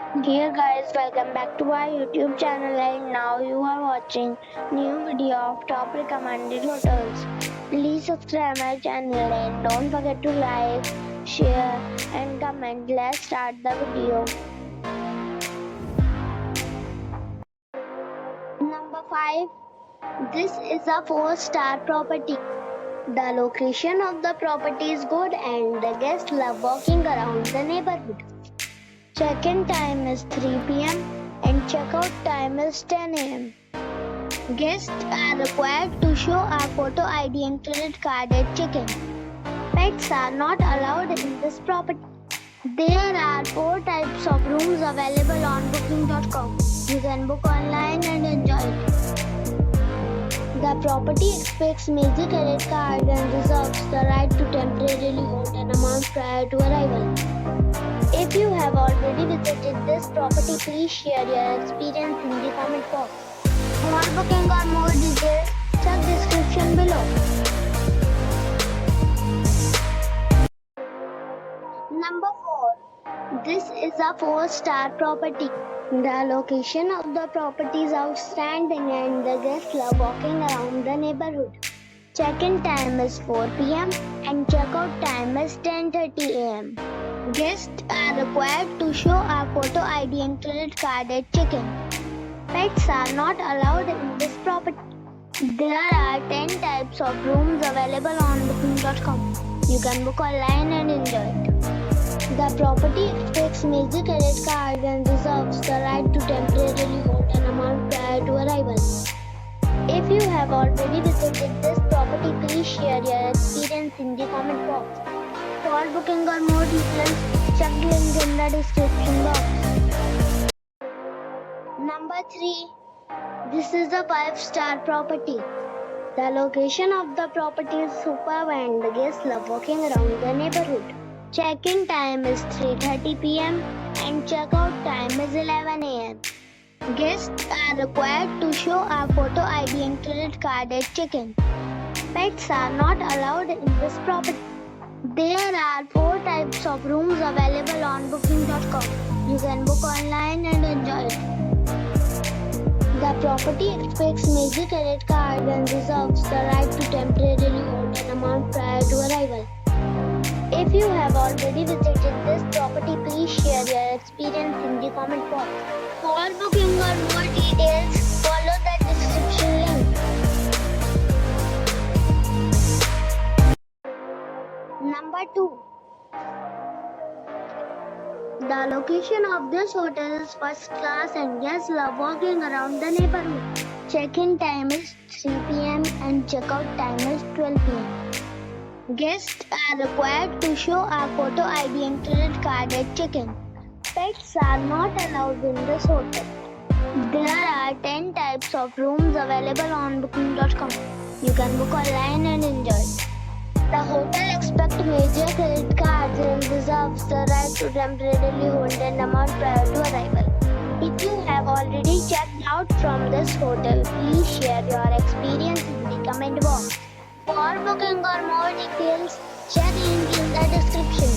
Dear guys, welcome back to our YouTube channel and now you are watching new video of top recommended hotels. Please subscribe my channel and don't forget to like, share and comment. Let's start the video. Number 5. This is a 4-star property. The location of the property is good and the guests love walking around the neighborhood. Check-in time is 3 p.m. and check-out time is 10 a.m. Guests are required to show a photo ID and credit card at check-in. Pets are not allowed in this property. There are 4 types of rooms available on booking.com. You can book online and enjoy it. The property expects major credit card and reserves the right to temporarily hold an amount prior to arrival. If you have already visited this property, please share your experience in the comment box. For booking or more details, check description below. Number 4. This is a 4-star property. The location of the property is outstanding and the guests love walking around the neighborhood. Check-in time is 4 p.m. and check-out time is 10:30 a.m. Guests are required to show a photo ID and credit card at check-in. Pets are not allowed in this property. There are 10 types of rooms available on booking.com. You can book online and enjoy it. The property expects major credit card and reserves the right to temporarily hold an amount prior to arrival. If you have already visited this property, please share your experience in the comment box. For booking or more details, check the link in the description box. Number 3. This is a 5-star property. The location of the property is superb and the guests love walking around the neighborhood. Check-in time is 3:30 p.m. and check-out time is 11 a.m. Guests are required to show a photo ID and credit card at check-in. Pets are not allowed in this property. There are 4 types of rooms available on booking.com. You can book online and enjoy it. The property expects major credit card and reserves the right to temporarily hold an amount prior to arrival. If you have already visited this property, please share your experience in the comment box. For booking or more details, follow the description link. Number 2. The location of this hotel is first class and guests love walking around the neighborhood. Check-in time is 3 p.m. and check-out time is 12 p.m. Guests are required to show a photo ID and credit card at check-in. Pets are not allowed in this hotel. There are 10 types of rooms available on booking.com. You can book online and enjoy it. The hotel expects major credit cards and reserves the right to temporarily hold an amount prior to arrival. If you have already checked out from this hotel, please share your experience in the comment box. For booking or more details, check link in the description.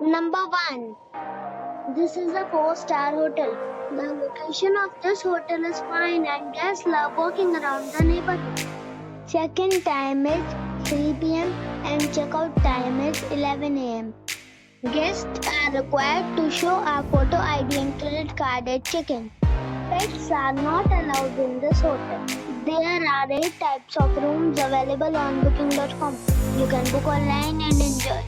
Number 1. This is a 4-star hotel. The location of this hotel is fine and guests love walking around the neighborhood. Check-in time is 3 p.m. and check-out time is 11 a.m. Guests are required to show a photo ID and credit card at check-in. Pets are not allowed in this hotel. There are 8 types of rooms available on booking.com. You can book online and enjoy it.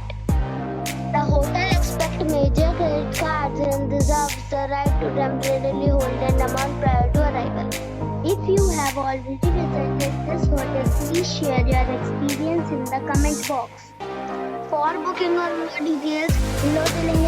The hotel expects major credit cards and reserves the right to temporarily hold an amount prior to arrival. If you have already visited this hotel, please share your experience in the comment box. For booking or more details, below the link